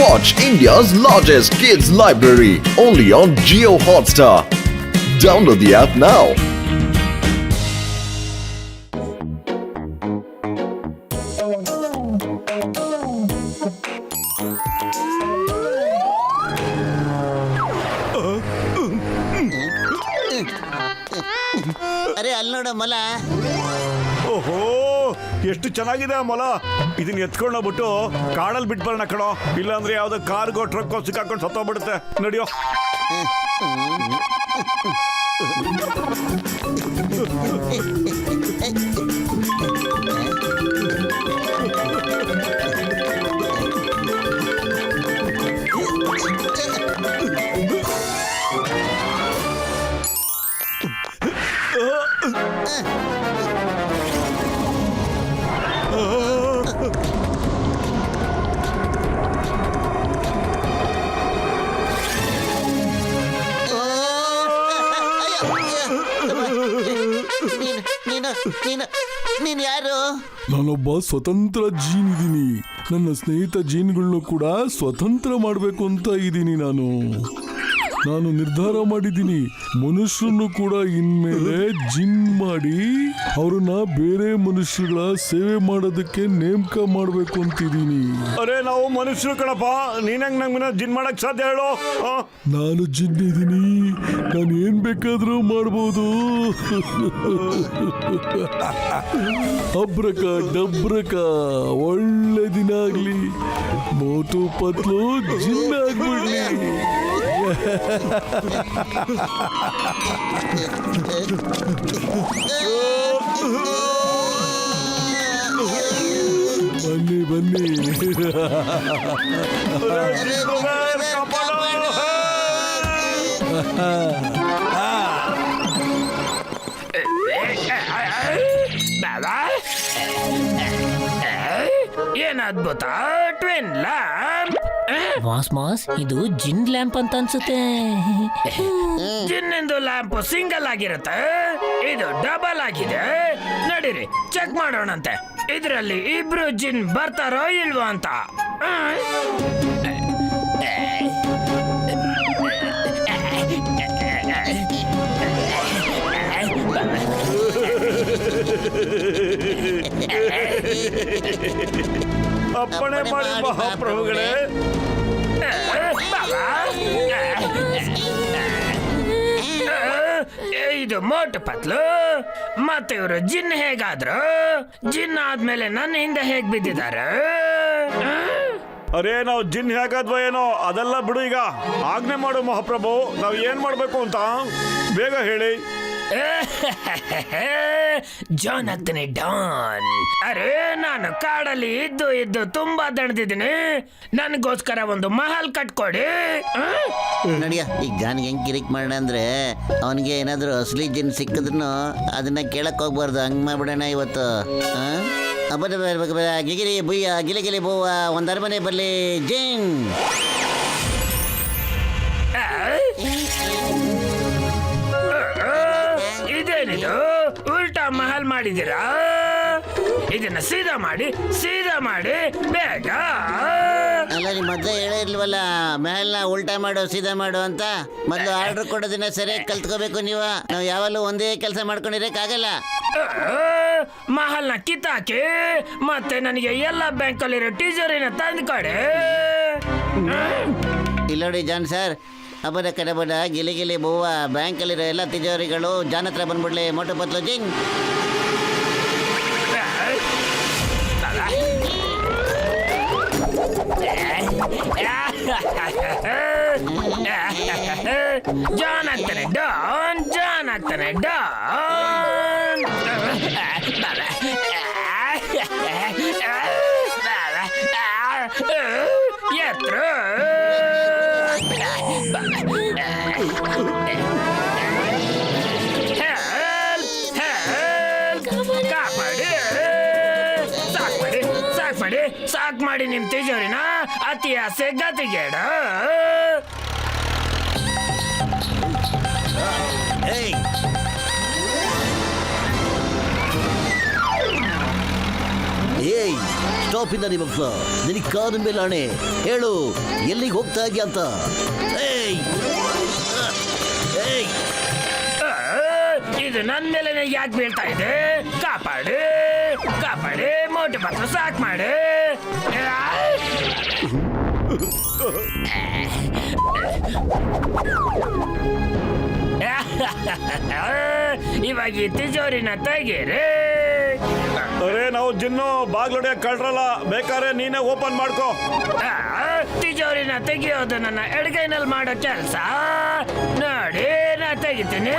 Watch India's largest kids library only on Jio Hotstar. Download the app now. ಅರೆ ಅಲ್ಲಿ ನೋಡ ಮೊಲ. ಓಹೋ ಎಷ್ಟು ಚೆನ್ನಾಗಿದೆ ಆ ಮೊಲ. ಇದನ್ನ ಎತ್ಕೊಂಡೋಗ್ಬಿಟ್ಟು ಕಾಡಲ್ಲಿ ಬಿಟ್ಟು ಬರೋಣ ಕಣೋ, ಇಲ್ಲಾಂದ್ರೆ ಯಾವ್ದೋ ಕಾರ್ಗೋ ಟ್ರಕ್ ಸಿಕ್ಕಾಕೊಂಡು ಸತ್ತೋಗ್ಬಿಡುತ್ತೆ. ನಡಿಯೋ. ನೀನು ಯಾರು? ನಾನೊಬ್ಬ ಸ್ವತಂತ್ರ ಜೀನ್ ಇದ್ದೀನಿ. ನನ್ನ ಸ್ನೇಹಿತ ಜೀನ್ಗಳನ್ನು ಕೂಡ ಸ್ವತಂತ್ರ ಮಾಡಬೇಕು ಅಂತ ಇದ್ದೀನಿ. ನಾನು ನಿರ್ಧಾರ ಮಾಡಿದ್ದೀನಿ, ಮನುಷ್ಯರನ್ನು ಕೂಡ ಇನ್ಮೇಲೆ ಜಿನ್ ಮಾಡಿ ಅವ್ರನ್ನ ಬೇರೆ ಮನುಷ್ಯಗಳ ಸೇವೆ ಮಾಡೋದಕ್ಕೆ ನೇಮಕ ಮಾಡಬೇಕು ಅಂತಿದ್ದೀನಿ. ಅರೆ ನಾವು ಮನುಷ್ಯರು ಕಣಪ್ಪ, ನೀನ್ ಹೆಂಗ್ ನಮ್ಗೆ ಜಿನ್ ಮಾಡಕ್ ಸಾಧ್ಯ ಹೇಳು? ನಾನು ಜಿನ್ ಇದ್ದೀನಿ, ನಾನು ಏನ್ ಬೇಕಾದ್ರೂ ಮಾಡ್ಬೋದು. ಅಬ್ರಕ ಡಬ್ರಕ, ಒಳ್ಳೆ ದಿನ ಆಗ್ಲಿ, ಮೋಟು ಪತ್ಲು ಜಿನ್ ಆಗ್ಬಿಡ್ಲಿ. ಬನ್ನಿ ಬನ್ನಿ. ಏನ್ ಅದ್ಭುತ ಟ್ವಿನ್ ಲ್ಯಾಂಪ್. ಮಾಸ್ ಇದು ಜಿನ್ ಲ್ಯಾಂಪ್ ಅಂತ ಅನ್ಸುತ್ತೆ. ಜಿನ್ನಿಂದು ಲ್ಯಾಂಪ್ ಸಿಂಗಲ್ ಆಗಿರುತ್ತೆ, ಇದು ಡಬಲ್ ಆಗಿದೆ. ನಡೀರಿ ಚೆಕ್ ಮಾಡೋಣಂತೆ ಇದರಲ್ಲಿ ಇಬ್ರು ಜಿನ್ ಬರ್ತಾರೋ ಇಲ್ವೋ ಅಂತ. ಅಪ್ಪಣೆ ಮಾಡಿ ಮಹಾಪ್ರಭುಗಳೇ. ಇದು ಮೋಟು ಪತ್ಲು. ಮತ್ತೆ ಇವರು ಜಿನ್ ಹೇಗಾದ್ರು? ಜಿನ್ ಆದ್ಮೇಲೆ ನನ್ನ ಹಿಂದೆ ಹೇಗ್ ಬಿದ್ದಿದ್ದಾರೆ? ಅರೇ ನಾವು ಜಿನ್ ಹೇಗಾದ್ವ ಏನೋ, ಅದೆಲ್ಲ ಬಿಡು. ಈಗ ಆಜ್ಞೆ ಮಾಡು ಮಹಾಪ್ರಭು, ನಾವ್ ಏನ್ ಮಾಡ್ಬೇಕು ಅಂತ ಬೇಗ ಹೇಳಿ. ಜಾನತನೇ ಡಾನ್. ಅರೆ ನಾನು ಕಾಡಲ್ಲಿ ಇದ್ದು ತುಂಬಾ ದಣದಿದ್ದೀನಿ, ನನಗೋಸ್ಕರ ಒಂದು ಮಹಲ್ ಕಟ್ಕೊಡಿ. ನಡಿಯ ಈಗ ಜಾನ್ಗೆ ಹೆಂಗ್ ಕಿರಿಕ್ ಮಾಡೋಣ ಅಂದ್ರೆ, ಅವನಿಗೆ ಏನಾದ್ರು ಅಸಲಿ ಜಿನ್ ಸಿಕ್ಕಿದ್ರು ಅದನ್ನ ಕೇಳಕ್ ಹೋಗ್ಬಾರ್ದು. ಹಂಗ್ ಮಾಡ್ಬಿಡೋಣ ಇವತ್ತು. ಗಿಗಿರಿ ಬುಯ್ಯ ಗಿಲಿ ಬೋವ ಒಂದ್ ಅರಮನೆ ಬರ್ಲಿ ಜಿನ್. ಇದೇನಿದು ಉಲ್ಟಾ ಮಹಲ್ ಮಾಡಿದ್ದೀರಾ? ಇದನ್ನ ಸೀದಾ ಮಾಡಿ ಬೇಗ. ಅಲ್ಲ ನೀ ಮೊದ್ಲೇ ಹೇಳೇ ಇರ್ಲಿವಲ್ಲ ಮೆಹಲ್ನ ಉಲ್ಟಾ ಮಾಡು ಸೀದಾ ಮಾಡು ಅಂತ. ಮೊದ್ಲು ಆರ್ಡರ್ ಕೊಡೋದನ್ನ ಸರಿಯಾಗಿ ಕಲ್ತ್ಕೋಬೇಕು ನೀವು. ನಾವು ಯಾವಲ್ಲೂ ಒಂದೇ ಕೆಲಸ ಮಾಡ್ಕೊಂಡಿರಕ್ಕಾಗಲ್ಲ. ಮಹಲ್ನ ಕಿತ್ತಾಕಿ ಮತ್ತೆ ನನಗೆ ಎಲ್ಲ ಬ್ಯಾಂಕಲ್ಲಿರೋ ಟೀಚರಿನ ತಂದ್ಕೊಡೆ. ಇಲ್ಲ ನೋಡಿ ಜಾನ್ ಸರ್, ಹಬ್ಬದ ಕಡಬಡ ಗಿಲಿ ಬೋವ ಬ್ಯಾಂಕಲ್ಲಿರೋ ಎಲ್ಲ ತಿಜೋರಿಗಳು ಜಾನ್ ಹತ್ರ ಬಂದ್ಬಿಡ್ಲಿ. ಮೋಟು ಪತ್ಲು ಜಿಂಗ್. ಜಾನ್ ಆಗ್ತಾನೆ ಡಾನ್. ಎತ್ರ ಸಾಕ್ ಮಾಡಿ ನಿಮ್ ತಿಜೋರಿನ ಅತಿ ಆಸೆ ಗತಿಗೇಡ. ಏಯ್ ಸ್ಟಾಪ್ ಇಂದ ನಿಮ್ಮ ನಿನಗೆ ಕಾದ ಮೇಲೆ ಆಣೆ ಹೇಳು ಎಲ್ಲಿಗೆ ಹೋಗ್ತಾ ಇದೆಯಾ ಅಂತ. ಏಯ್ ಏಯ್ ಇದು ನನ್ನ ಮೇಲೆ ಯಾಕೆ ಬೀಳ್ತಾ ಇದೆ? ಕಾಪಾಡು ಕಾಪಾಡು, ಮೋಟು ಪತ್ರ ಸಾಕ್ ಮಾಡು. ಇವಾಗ ಈ ತಿಜೋರಿನ ತೆಗೀರಿ. ಅರೇ ನಾವು ಜಿನ್ನು ಬಾಗ್ಲೊಡೆ ಕಳ್ರಲ್ಲ, ಬೇಕಾದ್ರೆ ನೀನೇ ಓಪನ್ ಮಾಡ್ಕೋ. ತಿಜೋರಿನ ತೆಗಿಯೋದು ನನ್ನ ಎಡಗೈನಲ್ಲಿ ಮಾಡೋ ಕೆಲಸ. ನೋಡಿ ನಾ ತೆಗಿತೀನಿ.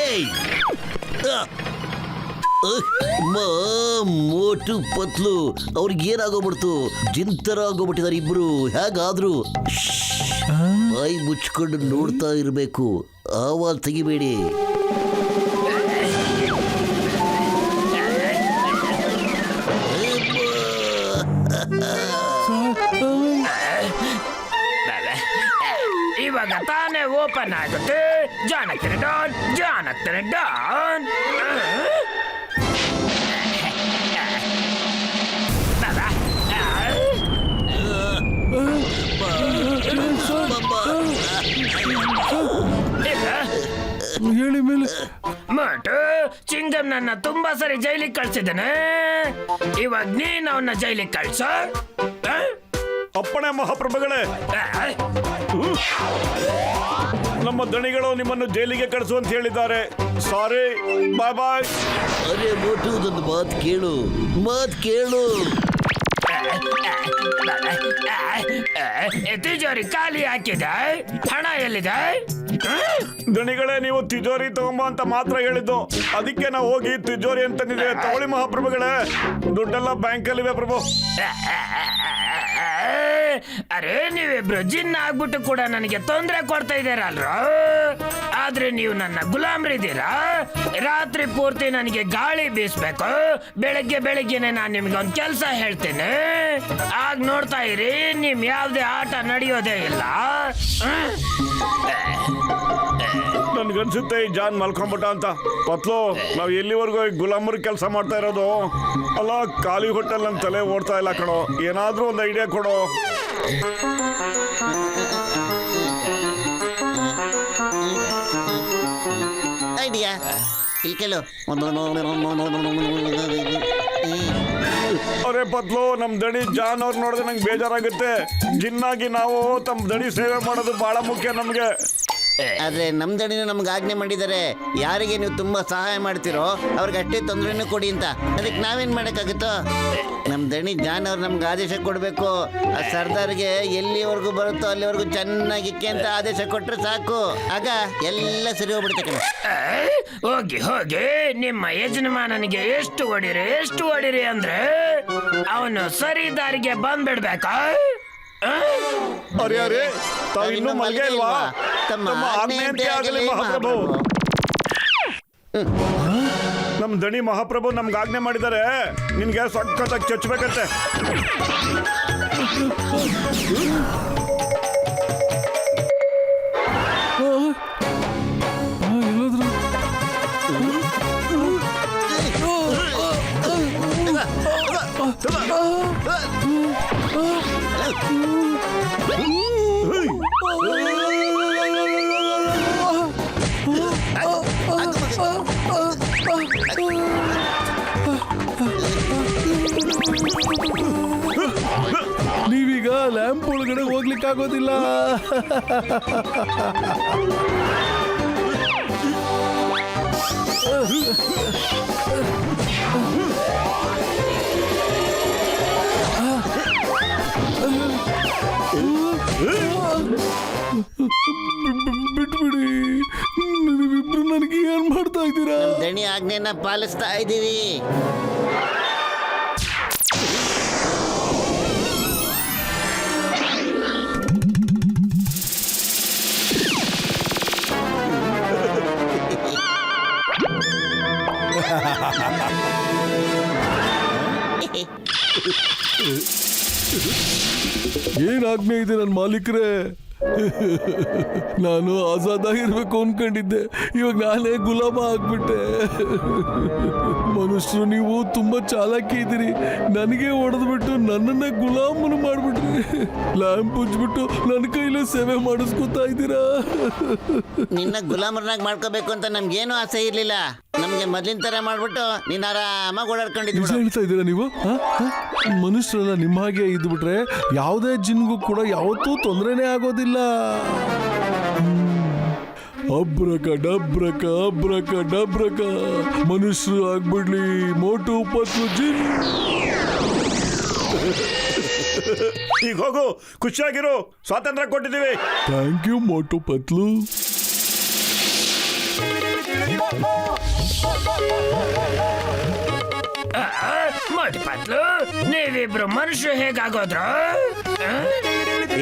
ಏಯ್ ಮೋಟು ಪತ್ಲು ಅವ್ರಿಗೆ ಏನಾಗೋಗ್ಬಿಡ್ತು, ಜಿಂತರ ಆಗೋಗ್ಬಿಟ್ಟಿದ್ದಾರೆ ಇಬ್ರು. ಹೇಗಾದ್ರು ಬಾಯಿ ಮುಚ್ಕೊಂಡು ನೋಡ್ತಾ ಇರಬೇಕು, ಆವಾಜ್ ತೆಗಿಬೇಡಿ. ಇವಾಗ ತಾನೇ ಓಪನ್ ಆಗುತ್ತೆ. ಜಾನ್ ಆಗ್ತಾನೆ ಡಾನ್, ಜಾನ್ ಆಗ್ತಾನೆ ಡಾನ್. ಹೇಳಿ ಮೇಲೆ ಮೋಟು ಚಿಂಗಂ ನನ್ನ ತುಂಬಾ ಸರಿ ಜೈಲಿಗೆ ಕಳ್ಸಿದ್ದಾನೆ. ಇವಾಗ ನೀನ್ ಅವನ್ನ ಜೈಲಿಗೆ ಕಳ್ಸ. ಅಪ್ಪಣೆ ಮಹಾಪ್ರಭುಗಳೇ, ನಮ್ಮ ದಣಿಗಳು ನಿಮ್ಮನ್ನು ಜೈಲಿಗೆ ಕಳಿಸು ಅಂತ ಹೇಳಿದ್ದಾರೆ. ಸಾರಿ, ಬಾಯ್ ಬಾಯ್. ಅರೆ ಮೋಟು, ನನ್ನ ಮಾತು ಕೇಳು, ಮಾತು ಕೇಳು. ತಿಜೋರಿ ಖಾಲಿ ಹಾಕಿದೆ, ಹಣ ಎಲ್ಲಿದೆ? ದಣಿಗಳೇ, ನೀವು ತಿಜೋರಿ ತಗೊಂಬ ಅಂತ ಮಾತ್ರ ಹೇಳಿದ್ದು, ಅದಕ್ಕೆ ನಾವು ಹೋಗಿ ತಿಜೋರಿ ಅಂತಂದಿದೆ. ತಗೊಳ್ಳಿ ಮಹಾಪ್ರಭುಗಳೇ, ದುಡ್ಡೆಲ್ಲ ಬ್ಯಾಂಕಲ್ಲಿವೆ ಪ್ರಭು. ಅರೆ ನೀವಿಬ್ರು ಜಿನ್ನ ಆಗ್ಬಿಟ್ಟು ಕೂಡ ನನಗೆ ತೊಂದರೆ ಕೊಡ್ತಾ ಇದ್ದೀರಲ್ರ. ಆದ್ರೆ ನೀವು ನನ್ನ ಗುಲಾಮ್ರಿದ್ದೀರಾ. ರಾತ್ರಿ ಪೂರ್ತಿ ನನಗೆ ಗಾಳಿ ಬೀಸ್ಬೇಕು, ಬೆಳಗ್ಗೆನೆ ನಾನು ನಿಮ್ಗೆ ಒಂದು ಕೆಲಸ ಹೇಳ್ತೀನಿ. ಆಗ ನೋಡ್ತಾ ಇರಿ, ನಿಮ್ ಯಾವ್ದೇ ಆಟ ನಡೆಯೋದೇ ಇಲ್ಲ. ನನ್ಗನ್ಸುತ್ತೆ ಈ ಜಾನ್ ಮಲ್ಕೊಂಬಿಟ್ಟ ಅಂತ. ಪತ್ಲು, ನಾವು ಎಲ್ಲಿವರೆಗೂ ಈ ಗುಲಾಮರ್ ಕೆಲಸ ಮಾಡ್ತಾ ಇರೋದು? ಅಲ್ಲ, ಖಾಲಿ ಹೋಟೆಲ್ ನನ್ನ ತಲೆ ಓಡ್ತಾ ಇಲ್ಲ ಕಣೋ. ಏನಾದ್ರೂ ಒಂದು ಐಡಿಯಾ ಕೊಡೋ. ಐಡಿಯಾ ಇಲ್ಲಿ ಕೇಳು. ಅರೆ ಪತ್ಲು, ನಮ್ ದಣಿ ಜಾನ್ ಅವ್ರು ನೋಡಿದ್ರೆ ನಂಗೆ ಬೇಜಾರಾಗುತ್ತೆ. ಜಿನ್ನಾಗಿ ನಾವು ತಮ್ಮ ದಣಿ ಸೇವೆ ಮಾಡೋದು ಬಹಳ ಮುಖ್ಯ ನಮ್ಗೆ. ಆದ್ರೆ ನಮ್ ದಣಿನ ನಮ್ಗೆ ಆಜ್ಞೆ ಮಾಡಿದ್ದಾರೆ, ಯಾರಿಗೆ ನೀವು ತುಂಬಾ ಸಹಾಯ ಮಾಡ್ತಿರೋ ಅವ್ರಿಗೆ ಅಷ್ಟೇ ತೊಂದರೆನೂ ಕೊಡಿ ಅಂತ. ಅದಕ್ಕೆ ನಾವೇನ್ ಮಾಡಕ್ಕಾಗುತ್ತೋ? ನಮ್ ದಣಿ ಜಾನ್ ಅವ್ರು ನಮ್ಗೆ ಆದೇಶ ಕೊಡ್ಬೇಕು. ಆ ಸರ್ದಾರ್ಗೆ ಎಲ್ಲಿವರೆಗೂ ಬರುತ್ತೋ ಅಲ್ಲಿವರೆಗೂ ಚೆನ್ನಾಗಿಕ್ಕೆ ಅಂತ ಆದೇಶ ಕೊಟ್ರೆ ಸಾಕು, ಆಗ ಎಲ್ಲ ಸರಿ ಹೋಗ್ಬಿಡುತ್ತೆ ಕಣ. ಹೋಗಿ ಹೋಗಿ ನಿಮ್ಮ ಯಜಮಾನನಿಗೆ ಎಷ್ಟು ಹೊಡಿರಿ ಅಂದ್ರೆ ಅವನು ಸರಿ ದಾರಿಗೆ ಬಂದ್ಬಿಡ್ಬೇಕಾ? ಅರೆ ಅರೆ, ತಾವು ಇನ್ನೂ ಮಲ್ಗೆ ಇಲ್ವಾ? ತಮ್ಮ ಆಜ್ಞೆಯಂತೆ ಆಗಲಿ ಮಹಾಪ್ರಭು. ನಮ್ ದಣಿ ಮಹಾಪ್ರಭು ನಮ್ಗೆ ಆಜ್ಞೆ ಮಾಡಿದ್ದಾರೆ, ನಿನ್ಗೆ ಸಖತ್ತಾಗಿ ಚಚ್ಚಬೇಕಂತೆ. ಎಲ್ಲಾದ್ರೂ ನೀವೀಗ ಲ್ಯಾಂಪ್ ಒಳಗಡೆ ಹೋಗ್ಲಿಕ್ಕಾಗೋದಿಲ್ಲ. ಬಿಟ್ಬಿಡಿ, ನೀವಿಬ್ರು ನನಗೆ ಏನ್ ಮಾಡ್ತಾ ಇದ್ದೀರಾ? ದಣಿ ಆಜ್ಞೆನ ಪಾಲಿಸ್ತಾ ಇದ್ದೀವಿ. ಏನ್ ಆಜ್ಞೆ ಇದೆ ನನ್ನ ಮಾಲೀಕರೇ? ನಾನು ಆಜಾದಾಗಿರ್ಬೇಕು ಅನ್ಕೊಂಡಿದ್ದೆ, ಇವಾಗ ನಾನೇ ಗುಲಾಮ ಆಗ್ಬಿಟ್ಟೆ. ಮನುಷ್ಯರು ನೀವು ತುಂಬಾ ಚಾಲಾಕಿ ಇದ್ದೀರಿ. ನನಗೆ ಹೊಡೆದ್ಬಿಟ್ಟು ನನ್ನನ್ನೇ ಗುಲಾಮನು ಮಾಡ್ಬಿಟ್ರಿ. ಲ್ಯಾಂಪ್ ಉಜ್ಬಿಟ್ಟು ನನ್ನ ಕೈಲೇ ಸೇವೆ ಮಾಡಿಸ್ಕೊತಾ ಇದ್ದೀರಾ. ನಿನ್ನ ಗುಲಾಮರನ್ನಾಗಿ ಮಾಡ್ಕೋಬೇಕು ಅಂತ ನಮ್ಗೇನು ಆಸೆ ಇರ್ಲಿಲ್ಲ. ನಮ್ಗೆ ಮೊದ್ಲಿನ ತರ ಮಾಡ್ಬಿಟ್ಟು ನೀನ್ ಆರಾಮಾಗಿ ಓಡಾಡ್ಕೊಂಡಿದ್ವಿ. ನಿಜ ಹೇಳ್ತಾ ಇದ್ದೀರಾ ನೀವು? ಮನುಷ್ಯರೆಲ್ಲ ನಿಮ್ಮ ಹಾಗೆ ಇದ್ಬಿಟ್ರೆ ಯಾವುದೇ ಜಿನ್ಗೂ ಕೂಡ ಯಾವತ್ತೂ ತೊಂದರೆನೇ ಆಗೋದಿಲ್ಲ. ಅಬ್ರಕ ಡಬ್ರಕ ಅಬ್ರಕ ಡಬ್ರಕ, ಮನುಷ್ಯರು ಆಗ್ಬಿಡ್ಲಿ ಮೋಟು ಪತ್ಲು ಜಿನ್. ಈಗ ಹೋಗು, ಖುಷಿಯಾಗಿರು, ಸ್ವಾತಂತ್ರ್ಯ ಕೊಟ್ಟಿದ್ದೀವಿ. Thank you ಮೋಟು ಪತ್ಲು. ಮೋಟಿ ಪತ್ಲು, ನೀವಿಬ್ರು ಮನುಷ್ಯ ಹೇಗಾಗೋದ್ರು?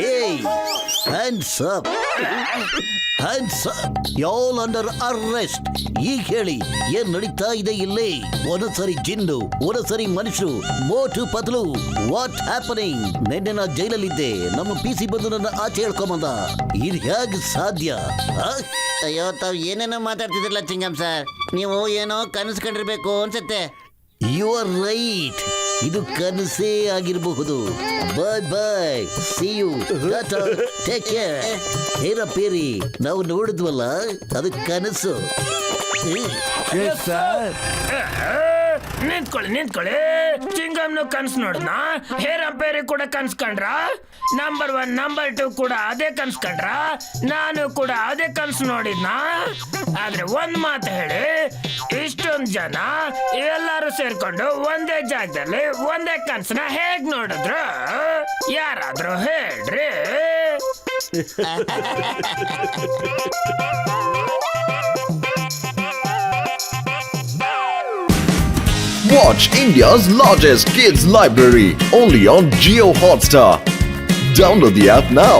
ಏಯ್, hands up, hands up, all under arrest. ಈಗ ಹೇಳಿ ಏನ್ ನಡೀತಾ ಇದೆ ಇಲ್ಲಿ? ಒಂದೊಂದ್ಸರಿ ಜಿನ್ನು, ಒಂದೊಂದ್ಸರಿ ಮನುಷ್ಯರು. ಮೋಟು ಪತ್ಲು, ವಾಟ್ ಹ್ಯಾಪನಿಂಗ್? ನಿನ್ನೆ ನಾ ಜೈಲಲ್ಲಿದ್ದೆ, ನಮ್ಮ PC ಬಂದು ನನ್ನ ಆಚೆ ಹೇಳ್ಕೊಂಬಂದ. ಇದು ಹೇಗೆ ಸಾಧ್ಯ? ಅಯ್ಯೋ, ತಾವ್ ಏನೇನೋ ಮಾತಾಡ್ತಿದ್ರಲ್ಲ ಚಿಂಗಂ ಸರ್. ನೀವು ಏನೋ ಕನಸು ಕಂಡಿರ್ಬೇಕು ಅನ್ಸುತ್ತೆ. ಯು ಆರ್ ರೈಟ್, ಇದು ಕನಸೇ ಆಗಿರಬಹುದು. ಬಾಯ್ ಬಾಯ್, C you, Tata, take care. ಹೇರಪ್ಪೇರಿ, ನಾವು ನೋಡಿದ್ವಲ್ಲ, ಅದು ಕನಸು. ನಿಂತ್ಕೊಳ್ಳಿ. ಚಿಂಗಮ್ನು ಕನ್ಸ್ ನೋಡ್ನ, ಹೇರ್ ಅಂಪೇರಿ ಕೂಡ ಕನ್ಸ್ ಕಂಡ್ರ, ನಂಬರ್ 1 ನಂಬರ್ 2 ಕೂಡ ಅದೇ ಕನ್ಸ್ ಕಂಡ್ರ, ನಾನು ಕೂಡ ಅದೇ ಕನ್ಸ್ ನೋಡಿದ್ನ. ಆದ್ರೆ ಒಂದ್ ಮಾತು ಹೇಳಿ, ಇಷ್ಟೊಂದ್ ಜನ ಎಲ್ಲಾರು ಸೇರ್ಕೊಂಡು ಒಂದೇ ಜಾಗದಲ್ಲಿ ಒಂದೇ ಕನ್ಸನ್ನ ಹೇಗ್ ನೋಡಿದ್ರು? ಯಾರಾದ್ರೂ ಹೇಳ್ರಿ. Watch India's largest kids library only on Geo Hotstar. Download the app now.